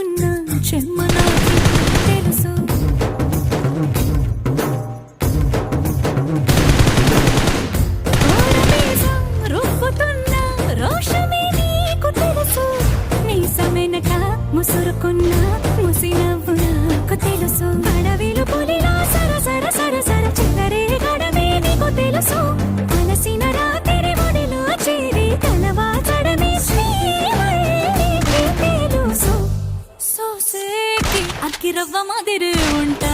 ఊరుతున్న చెమ్మ నాకు తెలుసు. ఓరమీసం రుబ్బుతున్న రోషమే నీకు తెలుసు. మీసమెనక ముసురుకున్న ముసినవ్వు నాకు తెలుసు. అడవిలు పులిలా సరసర సరసర చిల్లరే గడమే నీకు తెలుసు. అలసిన రాత్రి ఒడిలో చేరి తలవాచడమే శ్రీవల్లికి తెలుసు. సోసేకి అక్కిరవ్వ మాదిరి ఉంటా